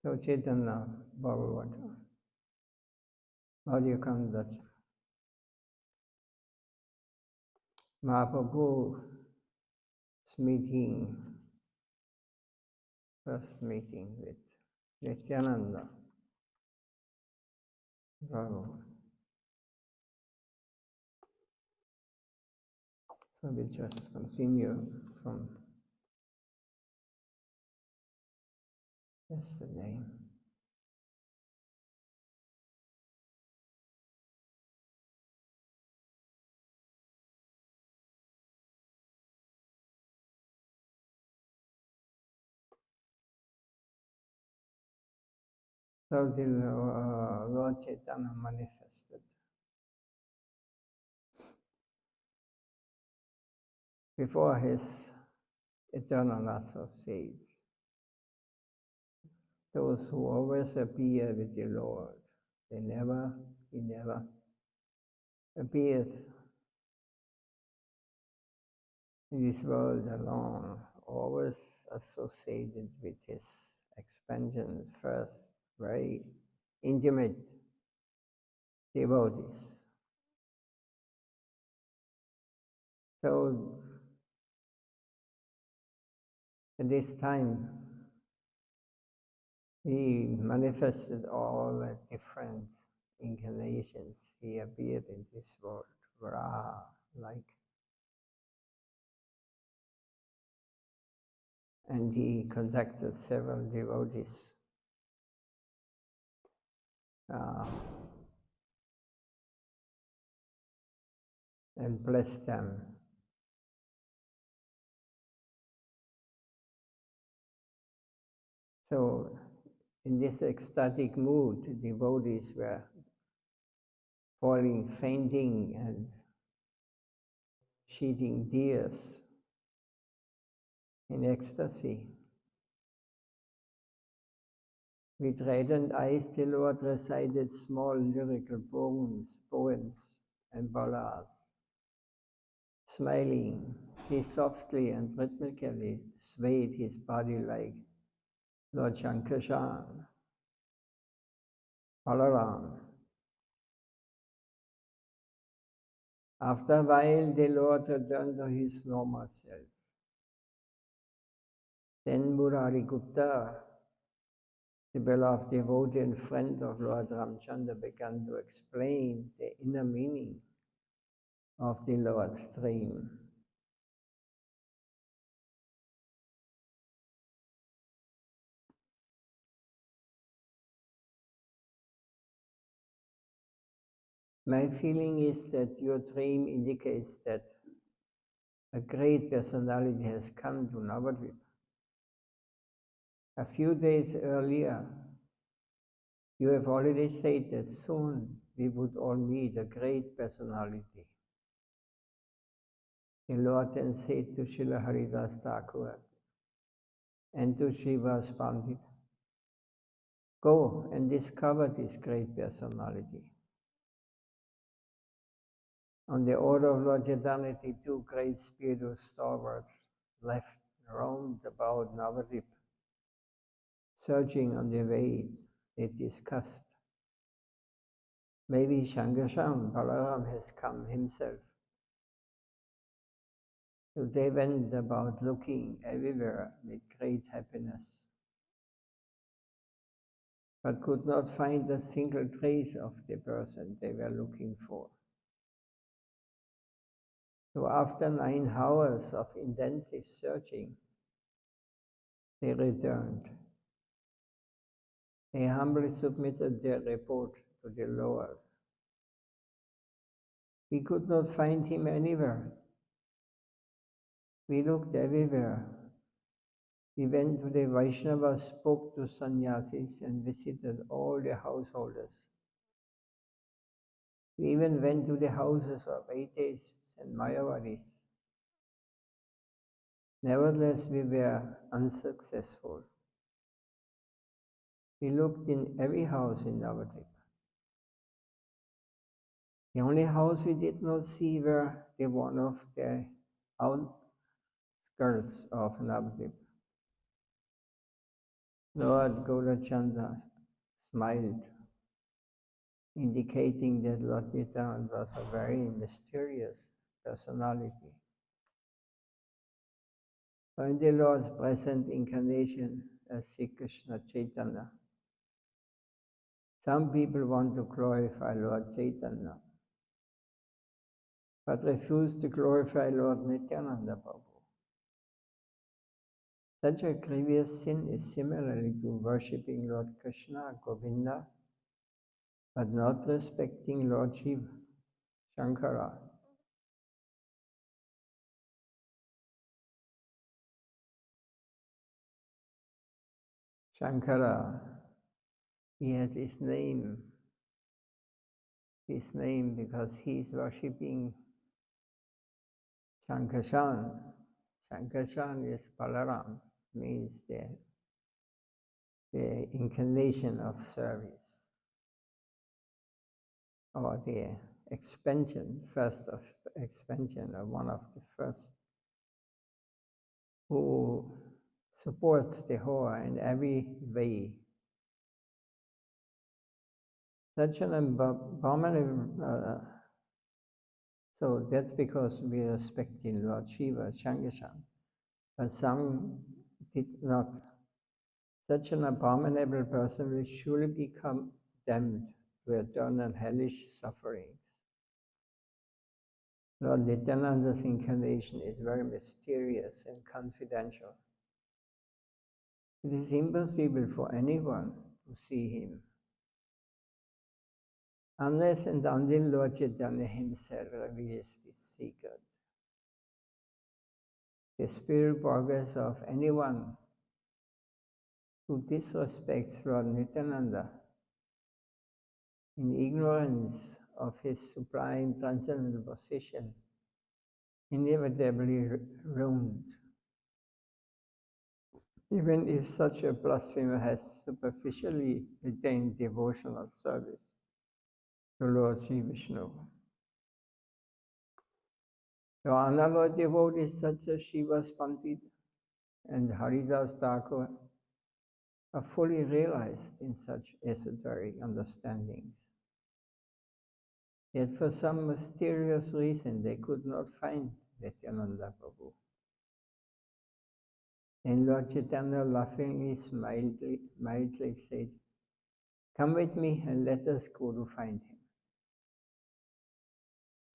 So Chaitanya Bhagavata, Bhadyakandat, Mahaprabhu's meeting, first meeting with Nityananda Bhagavan. So we just continue from yesterday. So the Lord Chaitanya manifested before his eternal associates, those who always appear with the Lord. He never appears in this world alone, always associated with his expansion, first very intimate devotees. So at this time, he manifested all the different incarnations. He appeared in this world, Radha, like, and he contacted several devotees. And blessed them. So in this ecstatic mood, the devotees were falling, fainting, and shedding tears in ecstasy. With radiant eyes, the Lord recited small lyrical poems, and ballads. Smiling, he softly and rhythmically swayed his body like Lord Shankar, Balaram. After a while, the Lord returned to his normal self. Then Murari Gupta, the beloved devotee and friend of Lord Ramchandra, began to explain the inner meaning of the Lord's dream. My feeling is that your dream indicates that a great personality has come to Navadvip. A few days earlier, you have already said that soon we would all meet a great personality. The Lord then said to Srila Haridas Thakur and to Srivas Pandit, go and discover this great personality. On the order of Lord Chaitanya, the two great spiritual stalwarts left round about Navadvip. Searching on the way, they discussed, maybe Shangasam Balaram has come himself. So they went about looking everywhere with great happiness, but could not find a single trace of the person they were looking for. So after 9 hours of intensive searching, they returned. They humbly submitted their report to the Lord. We could not find him anywhere. We looked everywhere. We went to the Vaishnavas, spoke to sannyasis, and visited all the householders. We even went to the houses of atheists and Mayavadis. Nevertheless, we were unsuccessful. We looked in every house in Navadvip. The only house we did not see were the one of the outskirts of Navadvip. Lord Gaurachandra smiled, indicating that Lord Nityananda was a very mysterious personality. So in the Lord's present incarnation as Sri Krishna Chaitanya, some people want to glorify Lord Chaitanya, but refuse to glorify Lord Nityananda Prabhu. Such a grievous sin is similarly to worshipping Lord Krishna, Govinda, but not respecting Lord Shiva, Shankara. Shankara, he had his name because he's worshipping Shankarshan. Shankarshan is Balaram, means the incarnation of service, or the expansion, first of expansion, or one of the first, who supports the whole in every way. Such an abominable, so that's because we are respecting Lord Shiva, Shankarshan, but some did not. Such an abominable person will surely become damned to eternal hellish sufferings. Lord Nityananda's incarnation is very mysterious and confidential. It is impossible for anyone to see him, unless and until Lord Chaitanya himself reveals this secret. The spiritual progress of anyone who disrespects Lord Nityananda in ignorance of his sublime transcendental position inevitably ruined, even if such a blasphemer has superficially attained devotional service to Lord Sri Vishnu. The unalloyed devotees such as Shiva Pandit and Haridas Thakur are fully realized in such esoteric understandings. Yet for some mysterious reason they could not find Nityananda Prabhu. And Lord Chaitanya laughingly, mildly said, "Come with me and let us go to find him."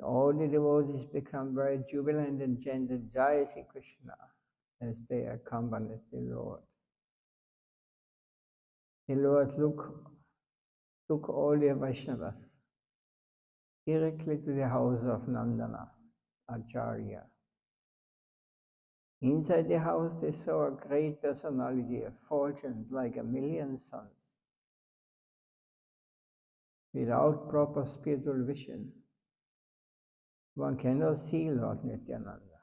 All the devotees become very jubilant and chanted Jai Sri Krishna as they accompanied the Lord. The Lord took all the Vaishnavas directly to the house of Nandana, Acharya. Inside the house they saw a great personality, effulgent like a million suns. Without proper spiritual vision, one cannot see Lord Nityananda.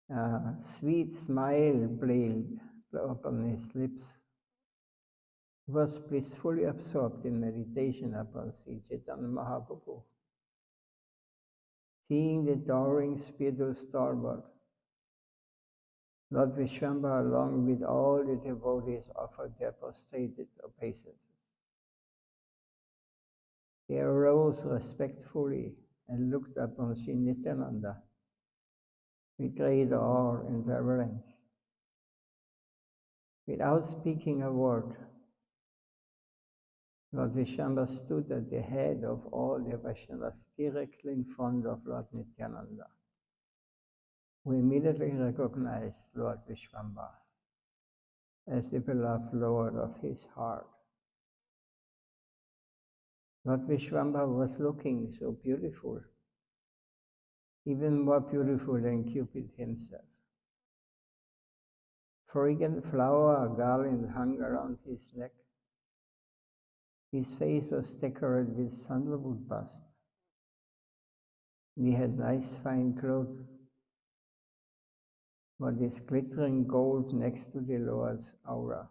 A sweet smile played upon his lips. He was blissfully absorbed in meditation upon Sri Chaitanya Mahaprabhu. Seeing the towering spiritual stalwart, Lord Vishwambara, along with all the devotees, offered their prostrated obeisances. They arose respectfully and looked upon Sri Nityananda with great awe and reverence. Without speaking a word, Lord Vishwambara stood at the head of all the Vaishnavas directly in front of Lord Nityananda, who immediately recognized Lord Vishwambara as the beloved Lord of his heart. Lord Vishwambara was looking so beautiful, even more beautiful than Cupid himself. Fragrant flower garland hung around his neck. His face was decorated with sandalwood bust. He had nice fine clothes, but his glittering gold next to the Lord's aura.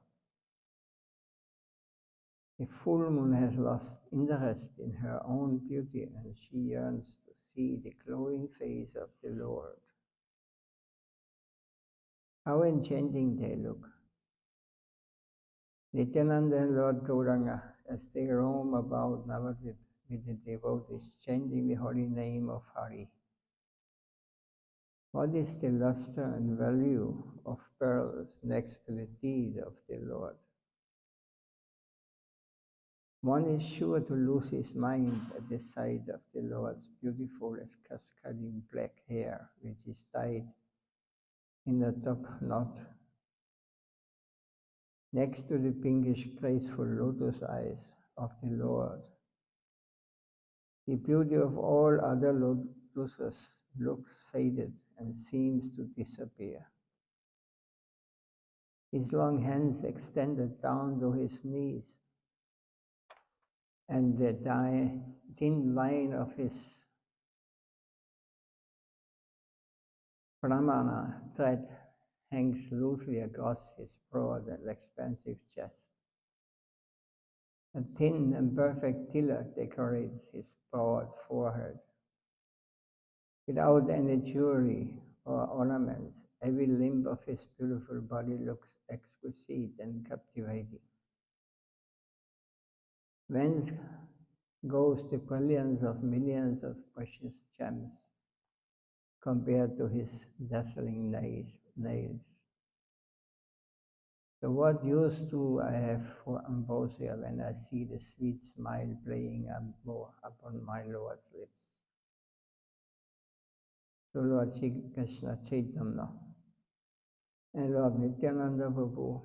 The full moon has lost interest in her own beauty, and she yearns to see the glowing face of the Lord. How enchanting they look. Nityananda and Lord Gauranga, as they roam about Navadvip with the devotees, chanting the holy name of Hari. What is the luster and value of pearls next to the deed of the Lord? One is sure to lose his mind at the sight of the Lord's beautiful as cascading black hair, which is tied in a top knot. Next to the pinkish, graceful lotus eyes of the Lord, the beauty of all other lotuses looks faded and seems to disappear. His long hands extended down to his knees, and the thin line of his pramana thread hangs loosely across his broad and expansive chest. A thin and perfect tilak decorates his broad forehead. Without any jewelry or ornaments, every limb of his beautiful body looks exquisite and captivating. Whence goes the brilliance of millions of precious gems compared to his dazzling nails? So what use do I have for ambrosia when I see the sweet smile playing upon my Lord's lips? So Lord Shri Krishna Chaitanya and Lord Nityananda Prabhu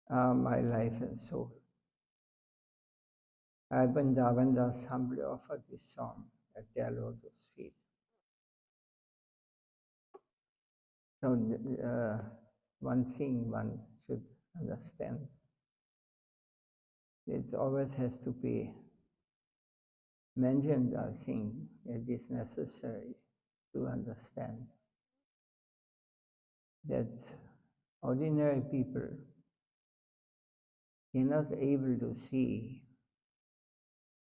are my life and soul. I Vrindavandas humbly offer this song at their lotus feet. So one thing one should understand, it always has to be mentioned, I think, it is necessary to understand that ordinary people are not able to see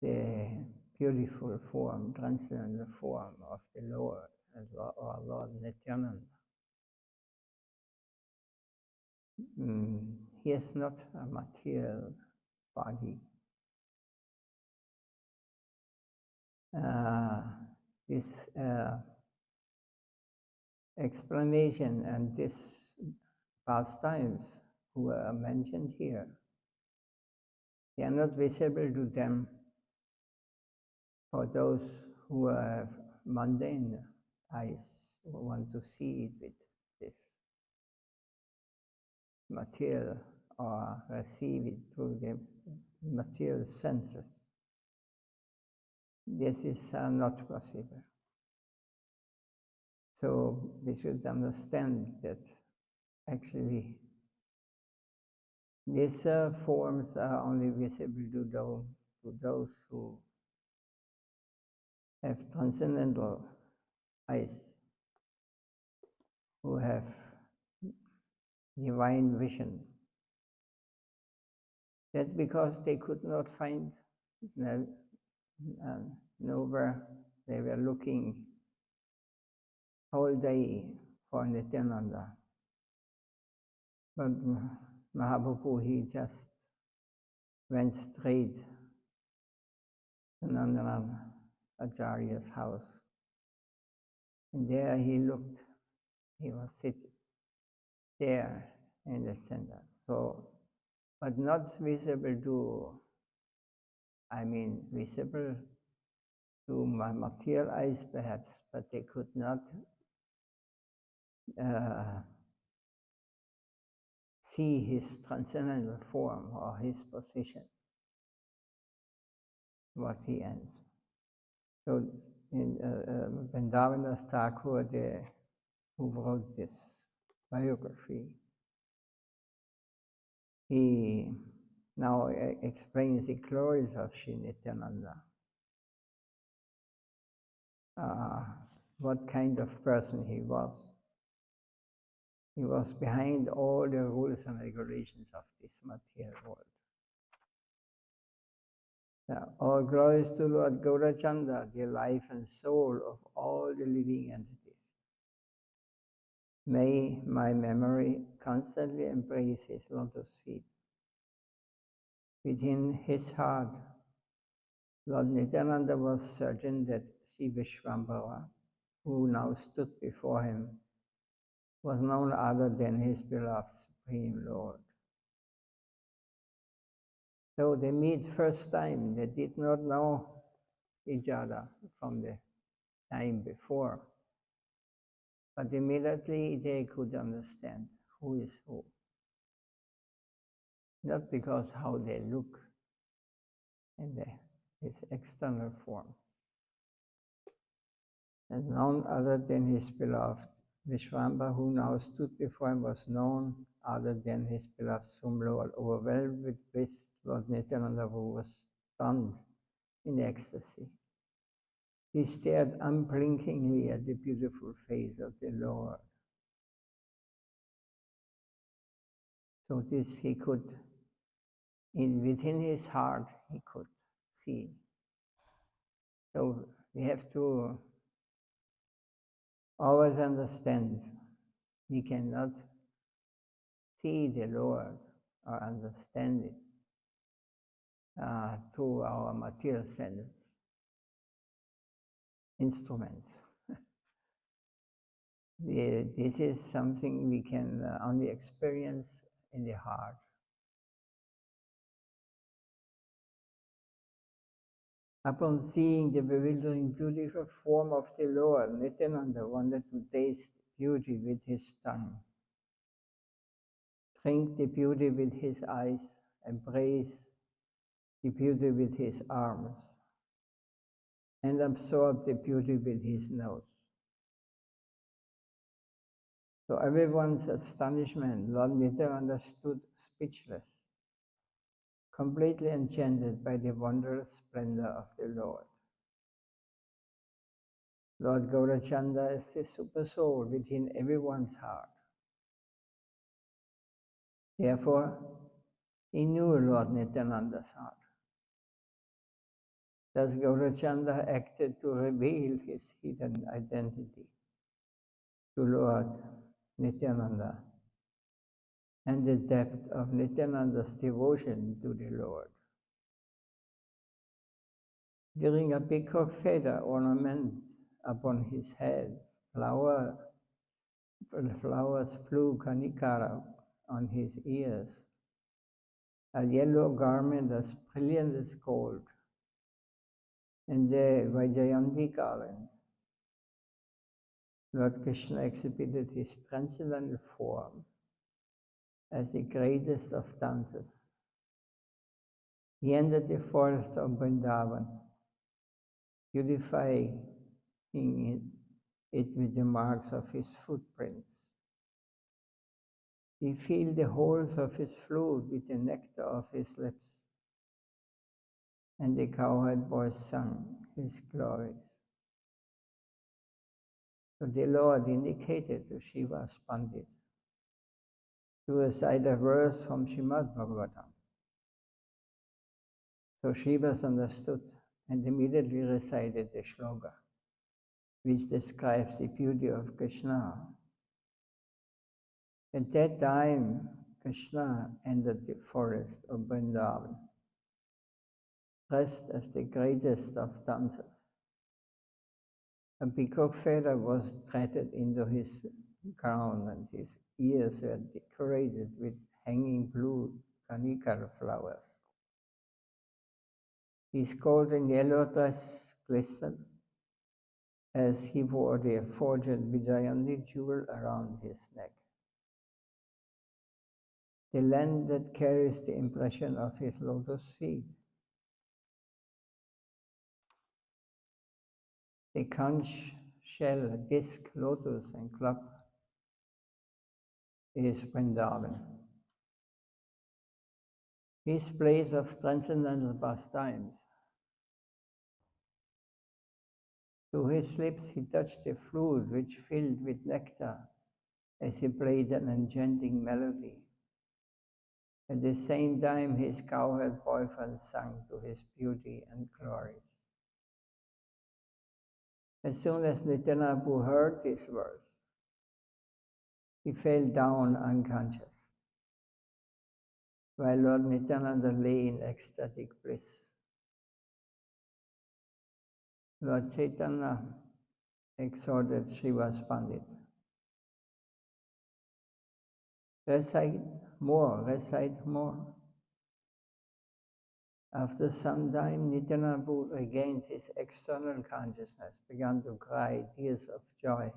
the beautiful form, transcendental form of the Lord, or Lord Nityananda. He is not a material body. This explanation and this pastimes who are mentioned here, they are not visible to them for those who have mundane eyes, who want to see it with this material or receive it through the material senses. This is not possible. So we should understand that actually these forms are only visible to those who have transcendental eyes, who have divine vision. That's because they could not find nowhere. They were looking whole day for Nityananda. But Mahaprabhu, he just went straight to Nandanand Acharya's house. And there he looked, he was sitting there in the center. So, but not visible to, visible to my material eyes perhaps, but they could not see his transcendental form or his position, what he ends. So in Vrindavana's Thakur, who wrote this biography, he now explains the glories of Sri Nityananda. What kind of person he was. He was behind all the rules and regulations of this material world. All glories to Lord Gaurachanda, the life and soul of all the living entities. May my memory constantly embrace his lotus feet. Within his heart, Lord Nityananda was certain that Sri Vishwambara, who now stood before him, was none other than his beloved Supreme Lord. So they meet first time, they did not know each other from the time before, but immediately they could understand who is who. Not because how they look in his external form. And none other than his beloved Vishwamba, who now stood before him, was none other than his beloved Lord, overwhelmed with bliss. Lord Nityananda, who was stunned in ecstasy. He stared unblinkingly at the beautiful face of the Lord. So this he could, within his heart, he could see. So we have to always understand we cannot see the Lord or understand it through our material sense instruments. This is something we can only experience in the heart. Upon seeing the bewildering, beautiful form of the Lord, Nityananda wanted to taste beauty with his tongue, drink the beauty with his eyes, embrace the beauty with his arms, and absorb the beauty with his nose. To everyone's astonishment, Lord Nityananda stood speechless, completely enchanted by the wondrous splendor of the Lord. Lord Gaurachanda is the super soul within everyone's heart. Therefore, he knew Lord Nityananda's heart. Thus Gaurachanda acted to reveal his hidden identity to Lord Nityananda and the depth of Nityananda's devotion to the Lord. Wearing a peacock feather ornament upon his head, flowers flew kanikara on his ears, a yellow garment as brilliant as gold, and the Vaijayanti garland. Lord Krishna exhibited his transcendental form as the greatest of dancers. He entered the forest of Vrindavan, beautifying it with the marks of his footprints. He filled the holes of his flute with the nectar of his lips, and the cowherd boys sung his glories. So the Lord indicated to Shiva's Pandit to recite a verse from Srimad Bhagavatam. So Shivas understood and immediately recited the shloka, which describes the beauty of Krishna. At that time, Krishna entered the forest of Vrindavan, dressed as the greatest of dancers. A peacock feather was threaded into his crown, and his ears were decorated with hanging blue kanikara flowers. His golden yellow dress glistened as he wore the forged Vijayanti jewel around his neck. The land that carries the impression of his lotus feet. The conch shell, disc, lotus, and club is Vrindavan. His place of transcendental pastimes. To his lips he touched the flute, which filled with nectar as he played an enchanting melody. At the same time, his cowherd boyfriend sang to his beauty and glories. As soon as Nityananda heard this verse, He fell down unconscious, while Lord Nityananda lay in ecstatic bliss. Lord Chaitanya exhorted Srivas Pandit, recite more, recite more. After some time, Nityananda regained his external consciousness, began to cry tears of joy.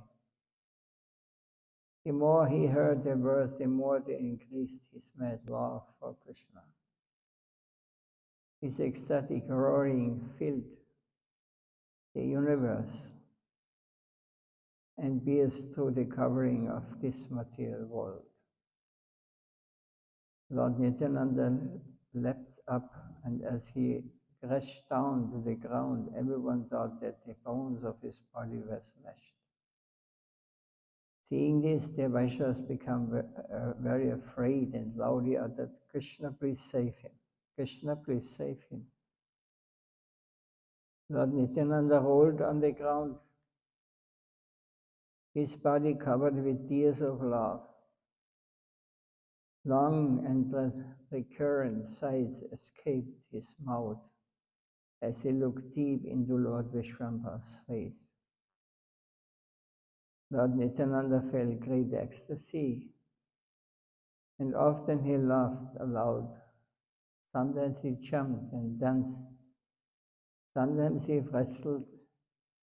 The more he heard the words, the more they increased his mad love for Krishna. His ecstatic roaring filled the universe and pierced through the covering of this material world. Lord Nityananda leapt up, and as he crashed down to the ground, everyone thought that the bones of his body were smashed. Seeing this, the Vaishnavas became very afraid and loudly uttered, "Krishna, please save him. Krishna, please save him." Lord Nityananda rolled on the ground, his body covered with tears of love. Long and recurrent sighs escaped his mouth as he looked deep into Lord Vishwambara's face. Lord Nityananda felt great ecstasy, and often he laughed aloud. Sometimes he jumped and danced. Sometimes he wrestled,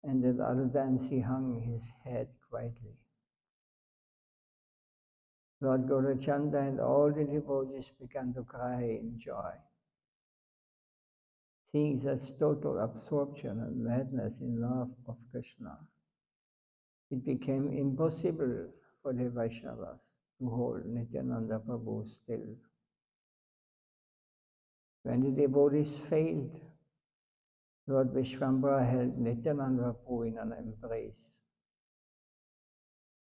and at other times he hung his head quietly. Lord Gaurachanda and all the devotees began to cry in joy. Seeing such total absorption and madness in love of Krishna, it became impossible for the Vaishnavas to hold Nityananda Prabhu still. When the devotees failed, Lord Vishwambara held Nityananda Prabhu in an embrace.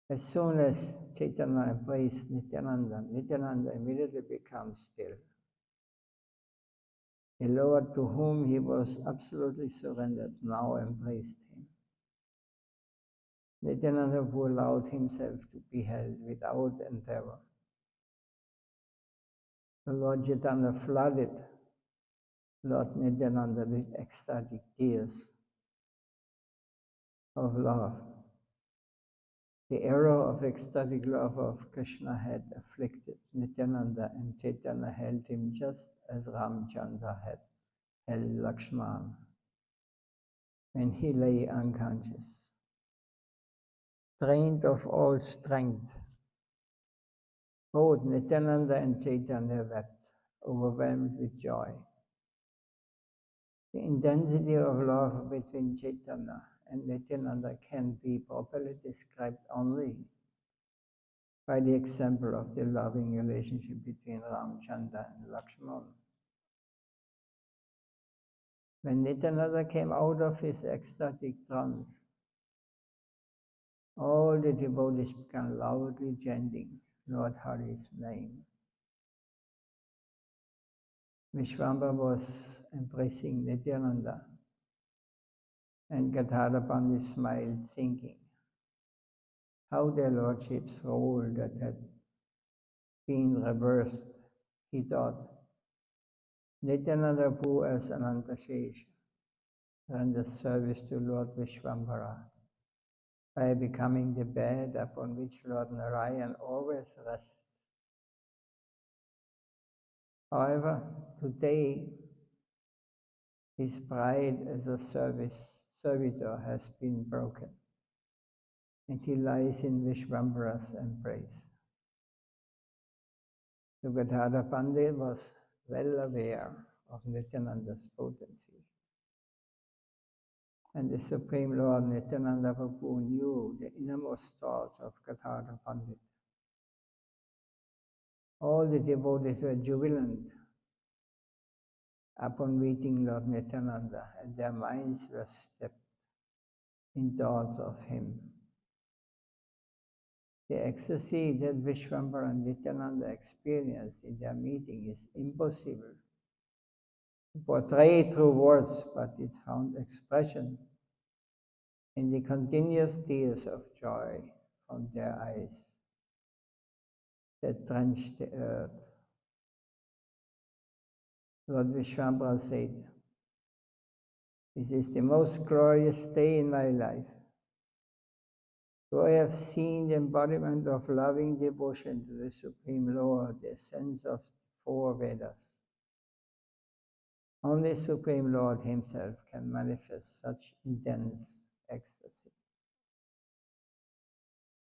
As soon as Chaitanya embraced Nityananda, Nityananda immediately becomes still. The Lord to whom he was absolutely surrendered now embraced him. Nityananda Prabhu allowed himself to be held without endeavor. The Lord Chaitanya flooded Lord Nityananda with ecstatic tears of love. The arrow of ecstatic love of Krishna had afflicted Nityananda, and Chaitanya held him just as Ramchandra had held Lakshman when he lay unconscious. Drained of all strength, both Nityananda and Chaitanya wept, overwhelmed with joy. The intensity of love between Chaitanya and Nityananda can be properly described only by the example of the loving relationship between Ramchandra and Lakshman. When Nityananda came out of his ecstatic trance, all the devotees began loudly chanting Lord Hari's name. Vishwambara was embracing Nityananda, and Gadadhara Pandit smiled, thinking how their lordship's role that had been reversed. He thought, Nityananda Prabhu as Anantashesh renders service to Lord Vishwambara by becoming the bed upon which Lord Narayan always rests. However, today his pride as a servitor has been broken, and he lies in Vishwambara's embrace. The Gadadhara Pandit was well aware of Nityananda's potency, and the Supreme Lord Nityananda Prabhu knew the innermost thoughts of Gadadhara Pandit. All the devotees were jubilant upon meeting Lord Nityananda, and their minds were steeped in thoughts of him. The ecstasy that Vishwambara and Nityananda experienced in their meeting is impossible to portray through words, but it found expression in the continuous tears of joy from their eyes. that drenched the earth. Lord Vishwambara said, "This is the most glorious day in my life. So I have seen the embodiment of loving devotion to the Supreme Lord, the essence of the four Vedas. Only Supreme Lord Himself can manifest such intense ecstasy.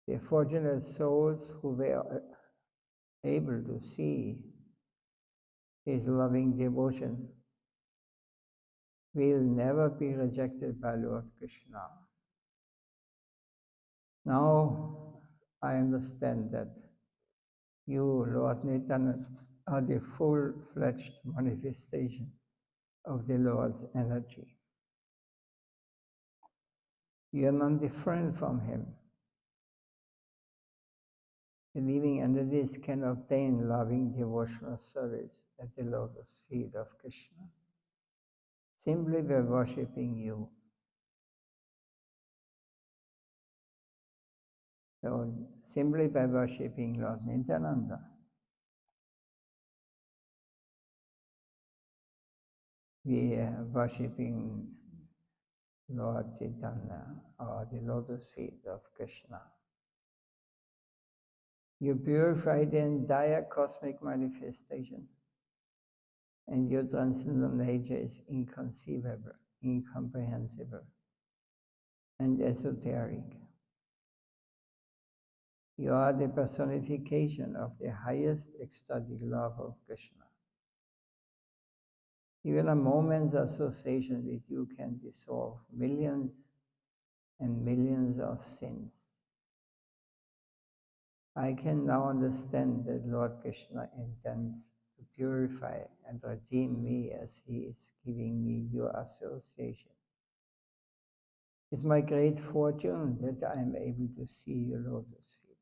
The fortunate souls who were able to see His loving devotion will never be rejected by Lord Krishna. Now I understand that you, Lord Nityananda, are the full-fledged manifestation of the Lord's energy. You are not different from Him. The living entities can obtain loving devotional service at the lotus feet of Krishna simply by worshipping you. So, simply by worshipping Lord Nityananda, we are worshipping Lord Chaitanya or the lotus feet of Krishna. You purify the entire cosmic manifestation, and your transcendental nature is inconceivable, incomprehensible, and esoteric. You are the personification of the highest ecstatic love of Krishna. Even a moment's association with you can dissolve millions and millions of sins. I can now understand that Lord Krishna intends to purify and redeem me as He is giving me your association. It's my great fortune that I am able to see your lotus feet.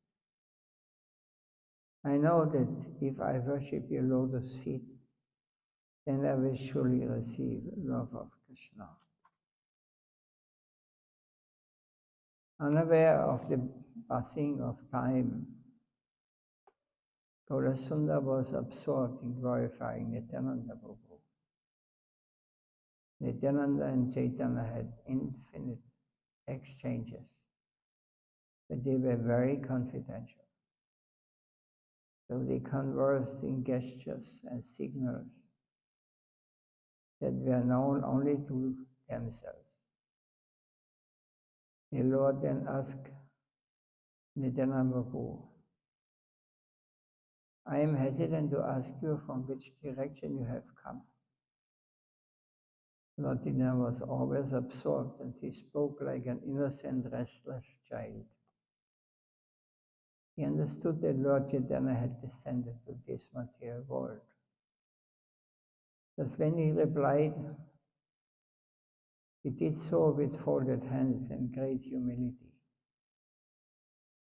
I know that if I worship your lotus feet, then I will surely receive love of Krishna. Unaware of the passing of time, Gaurasunda was absorbed in glorifying Nityananda Prabhu. Nityananda and Chaitanya had infinite exchanges, but they were very confidential. So they conversed in gestures and signals that were known only to themselves. The Lord then asked Nityananda Prabhu, "I am hesitant to ask you from which direction you have come." Lord Nityananda was always absorbed, and he spoke like an innocent, restless child. He understood that Lord Chaitanya had descended to this material world. Thus when he replied, he did so with folded hands and great humility.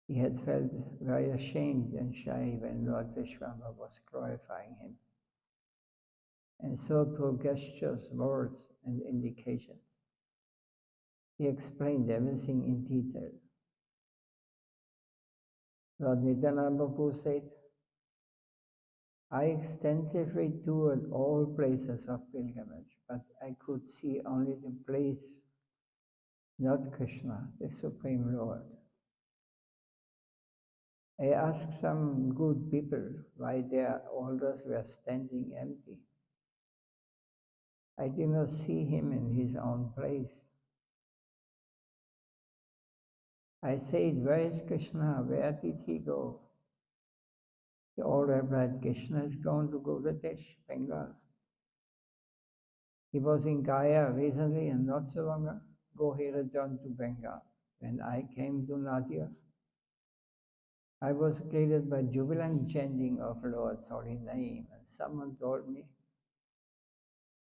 He had felt very ashamed and shy when Lord Vishwambara was glorifying him. And so through gestures, words, and indications, he explained everything in detail. Lord Nityananda Prabhu said, "I extensively toured all places of pilgrimage, but I could see only the place, not Krishna, the Supreme Lord. I asked some good people why their altars were standing empty. I did not see him in his own place. I said, 'Where is Krishna? Where did he go?' They all replied, 'Krishna is gone to Bangladesh, Bengal. He was in Gaya recently and not so long ago he returned to Bengal. When I came to Nadia, I was greeted by jubilant chanting of Lord's holy name, and someone told me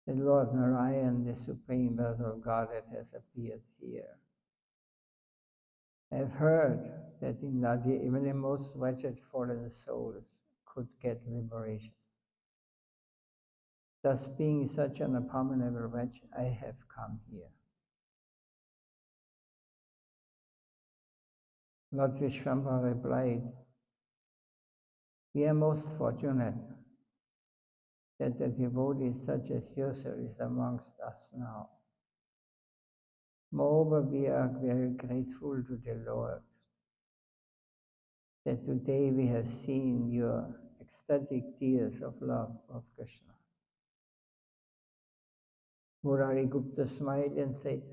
that Lord Narayan, the Supreme Person of Godhead, has appeared here. I have heard that in Nadia, even the most wretched fallen souls could get liberation. Thus, being such an abominable wretch, I have come here.' Lord Vishwambara replied, We are most fortunate that a devotee such as yourself is amongst us now. Moreover, we are very grateful to the Lord that today we have seen your ecstatic tears of love of Krishna. Murari Gupta smiled and said,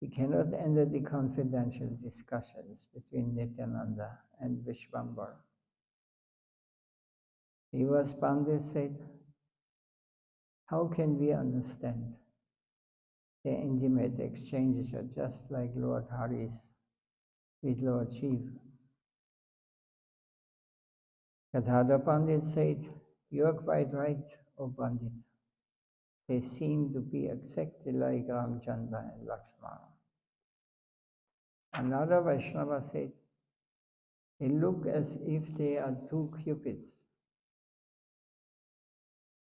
we cannot enter the confidential discussions between Nityananda and Vishwambara. Srivas Pandit said, how can we understand? Their intimate exchanges are just like Lord Hari's with Lord Shiva. Gadadhar Pandit said, you are quite right, O Pandit. They seem to be exactly like Ramchandra and Lakshmana. Another Vaishnava said, they look as if they are two cupids.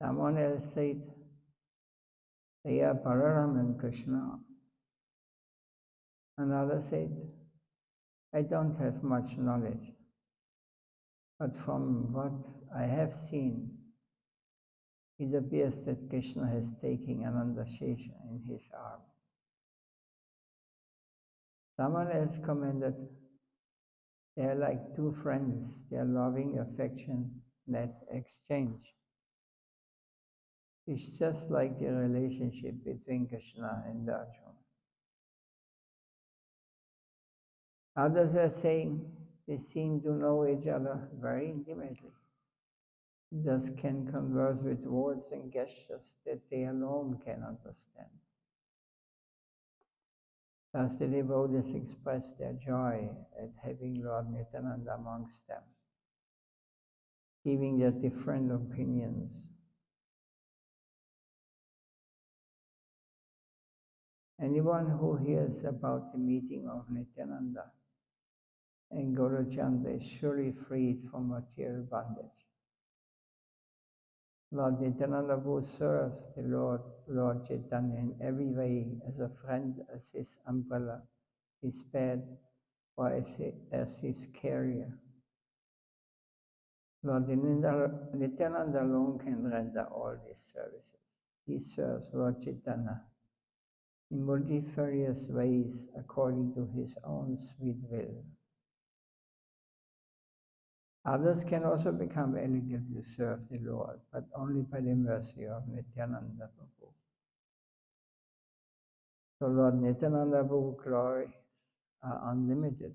Someone else said, they are Balaram and Krishna. Another said, I don't have much knowledge, but from what I have seen, it appears that Krishna has taken Ananda Shesha in his arms. Someone else commented, they are like two friends, their loving affection net exchange. It's just like the relationship between Krishna and Arjuna. Others were saying they seem to know each other very intimately. Thus can converse with words and gestures that they alone can understand. Thus the devotees expressed their joy at having Lord Nityananda amongst them, giving their different opinions. Anyone who hears about the meeting of Nityananda and Gaurachandra is surely freed from material bondage. Lord Nityananda, who serves the Lord Chaitanya in every way as a friend, as his umbrella, his bed, or as his carrier. Lord Nityananda alone can render all these services. He serves Lord Chaitanya in multifarious ways according to his own sweet will. Others can also become eligible to serve the Lord, but only by the mercy of Nityananda Prabhu. So Lord Nityananda Prabhu's glories are unlimited.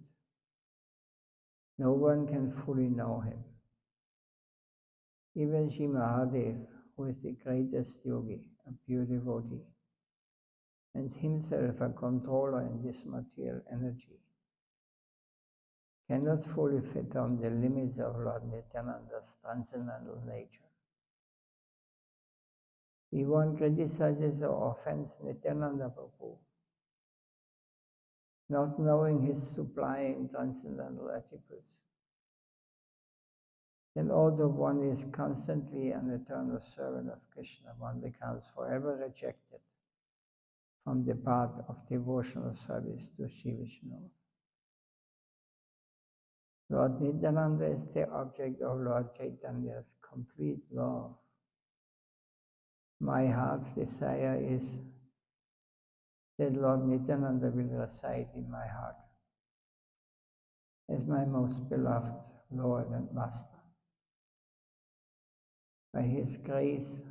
No one can fully know him. Even Sri Mahadev, who is the greatest yogi, a pure devotee, and himself a controller in this material energy, cannot fully fathom the limits of Lord Nityananda's transcendental nature. If one criticizes or offends Nityananda Prabhu, not knowing his sublime transcendental attributes, then although one is constantly an eternal servant of Krishna, one becomes forever rejected from the path of devotional service to Sri Vishnu. Lord Nityananda is the object of Lord Chaitanya's complete love. My heart's desire is that Lord Nityananda will reside in my heart as my most beloved Lord and Master. By His grace,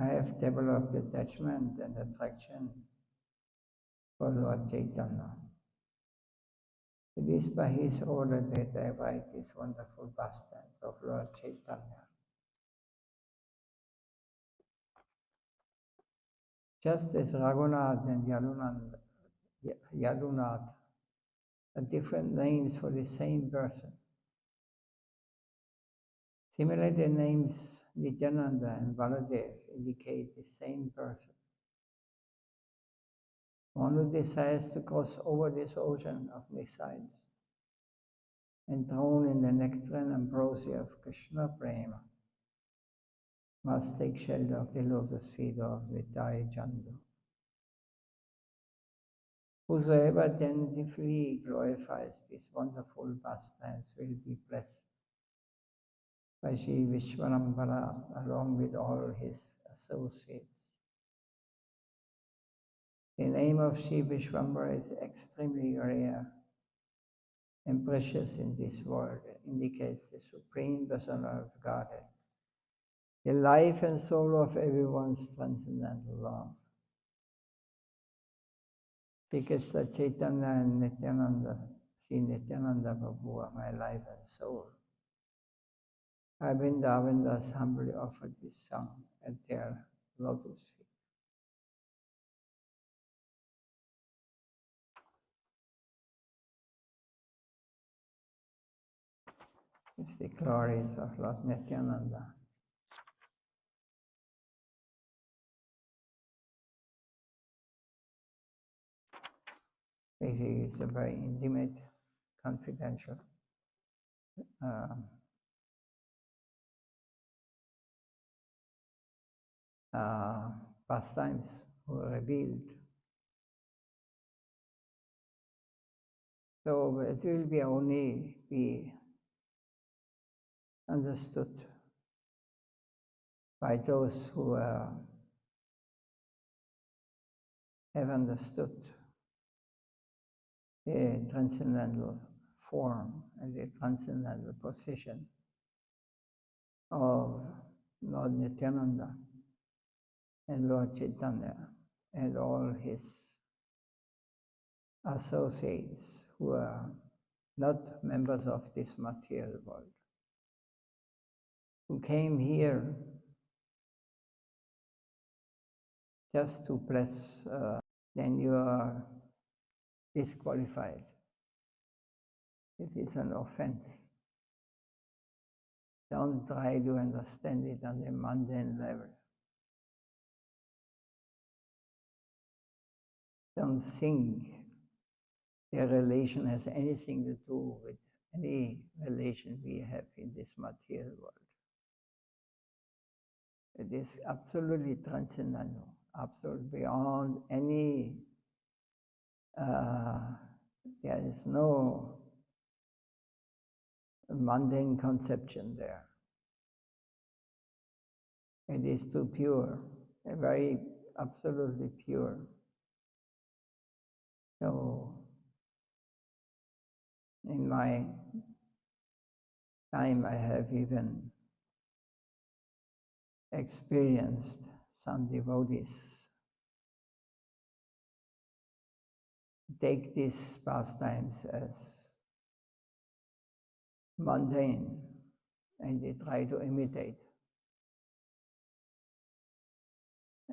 I have developed attachment and attraction for Lord Chaitanya. It is by His order that I write these wonderful pastimes of Lord Chaitanya. Just as Raghunath and Yadunath are different names for the same person. Similarly, the names Nityananda and Baladev indicate the same person. One who desires to cross over this ocean of missiles and drown in the nectar and ambrosia of Krishna Prema must take shelter of the lotus feet of Vidya Jandu. Whosoever attentively glorifies these wonderful pastimes will be blessed by Sri Vishwanambara along with all his associates. The name of Sri Vishwambara is extremely rare and precious in this world. It indicates the Supreme Personality of Godhead, the life and soul of everyone's transcendental love. Because the Chaitanya and Nityananda, Sri Nityananda Prabhu are my life and soul. Vrindavandas humbly offered this song at their lotus feet. It's the glories of Lord Nityananda. Basically, it's a very intimate, confidential pastimes were revealed. So it will be only be understood by those who have understood the transcendental form and the transcendental position of Lord Nityananda and Lord Chaitanya and all his associates who are not members of this material world, who came here just to bless, then you are disqualified. It is an offense. Don't try to understand it on the mundane level. Don't think their relation has anything to do with any relation we have in this material world. It is absolutely transcendental, absolutely beyond any, there is no mundane conception there. It is too pure, very absolutely pure. So, in my time, I have even experienced some devotees take these pastimes as mundane and they try to imitate.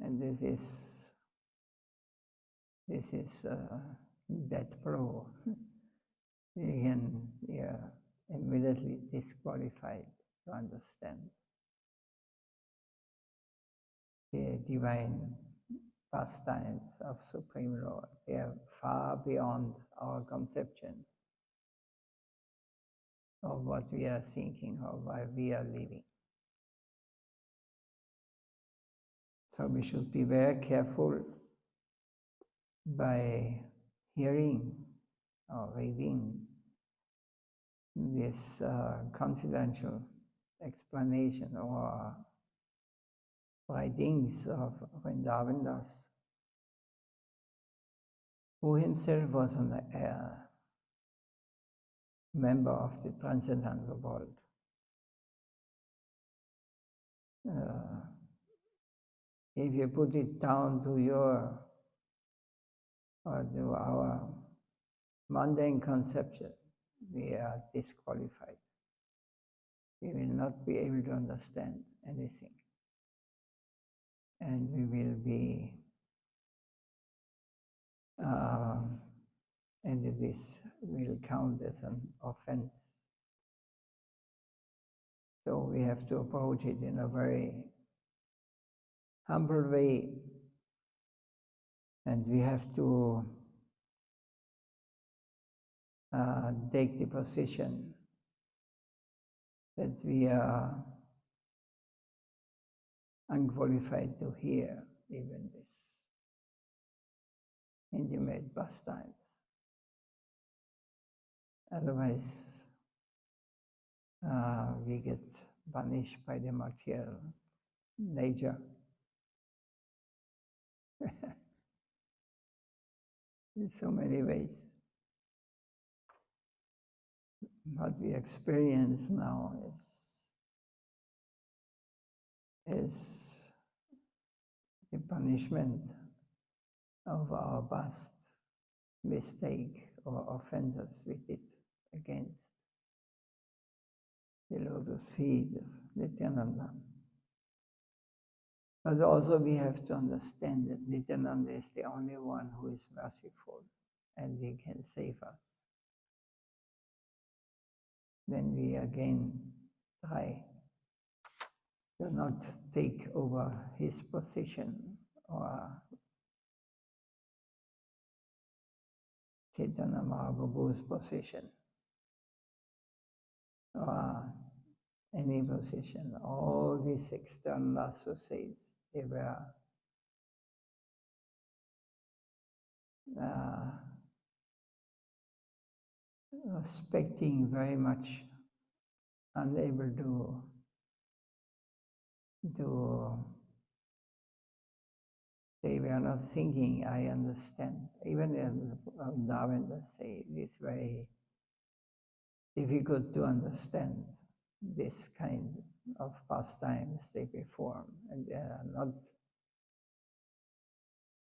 And this is that blow. You can immediately disqualified to understand the divine pastimes of Supreme Lord. They are far beyond our conception of what we are thinking of, why we are living. So we should be very careful by hearing or reading this confidential explanation or writings of Vrindavandas, who himself was a member of the transcendental world. If you put it down to your or to our mundane conception, we are disqualified. We will not be able to understand anything. And we will be, and this will count as an offense. So we have to approach it in a very humble way, and we have to take the position that we are unqualified to hear even this intimate pastimes. Otherwise, we get punished by the material nature. In so many ways. What we experience now is the punishment of our past mistake or offenses we did against the lotus feet of Nityananda. But also we have to understand that Nityananda is the only one who is merciful and he can save us. Then we again try to not take over his position or Chaitanya Mahaprabhu's position or any position. All these external associates, they were respecting very much, unable to they were not thinking, I understand. Even in Govinda say it's very difficult to understand this kind of pastimes they perform, and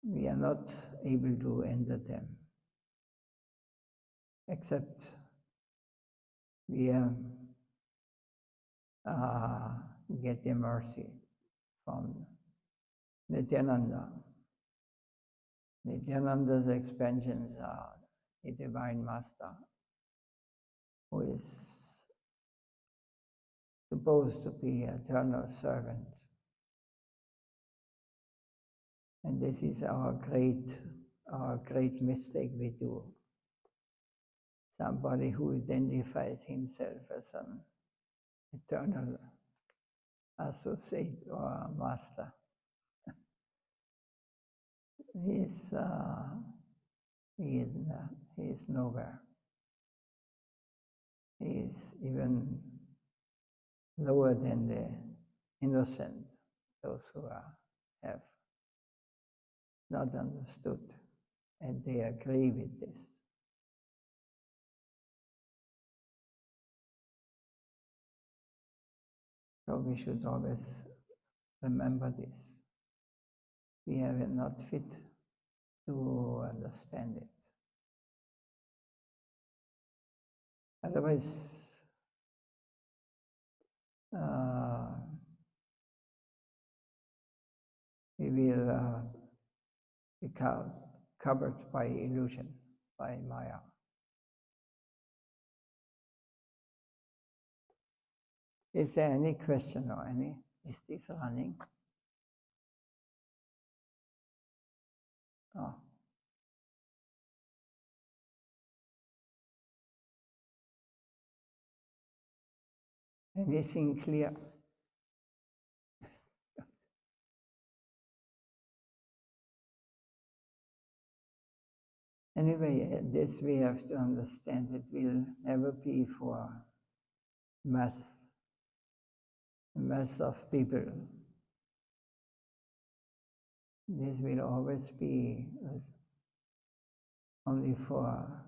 we are not able to enter them, except we get the mercy from Nityananda. Nityananda's expansions are a divine master who is supposed to be an eternal servant. And this is our great mistake we do. Somebody who identifies himself as an eternal associate or master. He is nowhere. He is even lower than the innocent, those who have not understood, and they agree with this. So we should always remember this. We are not fit to understand it. Otherwise, we will be covered by illusion, by Maya. Is there any question or any? Is this running? Oh. Anything clear? Anyway, this we have to understand. It will never be for mass of people. This will always be only for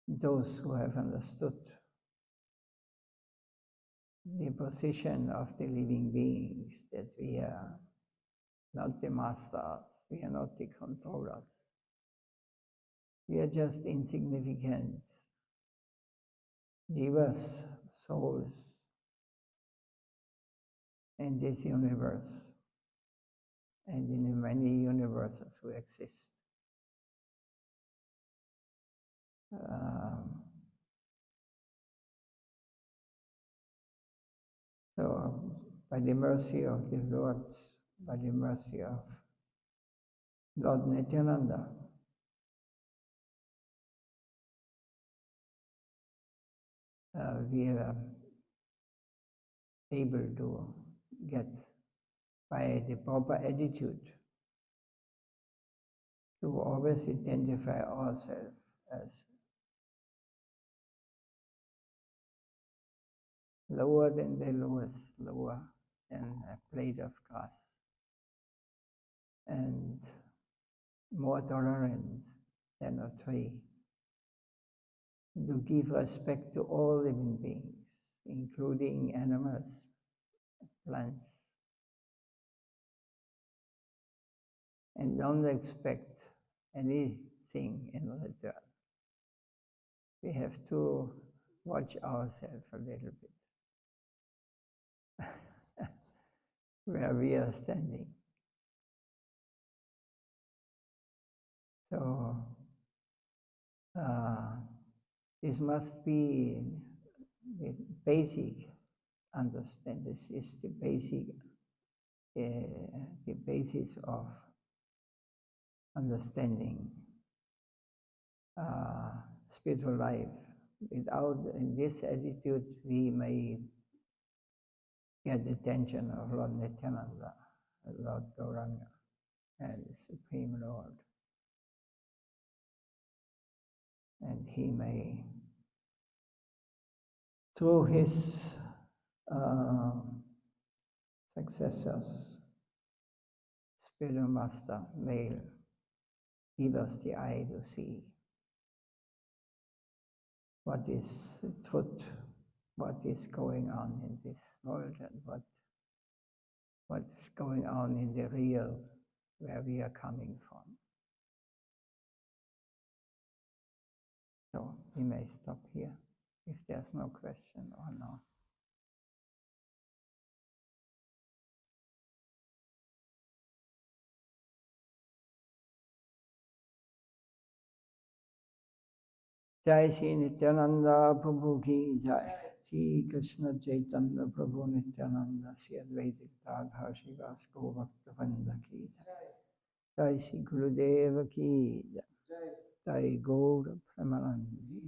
those who have understood the position of the living beings, that we are not the masters, we are not the controllers. We are just insignificant jivas, souls in this universe and in the many universes who exist. So, by the mercy of the Lord, by the mercy of Lord Nityananda, we are able to get, by the proper attitude, to always identify ourselves as lower than the lowest, lower than a blade of grass, and more tolerant than a tree. To give respect to all living beings, including animals, plants, and don't expect anything in return. We have to watch ourselves a little bit where we are standing. So this must be the basic understand. This is the basis of understanding spiritual life. Without this attitude, we may get the attention of Lord Nityananda, Lord Gauranga, and the Supreme Lord. And he may, through his successors, spiritual master, may give us the eye to see what is the truth, what is going on in this world, and what's going on in the real, where we are coming from. So we may stop here if there's no question or no. Jai Sri Nityananda Prabhu ki Jai. Sri Krishna Chaitanya Prabhu Nityananda Sri Advaitik Tadhar Shivas Govakta ki Jai. Jai Sri Gurudeva ki Jai. Jai Gaur Premanandi.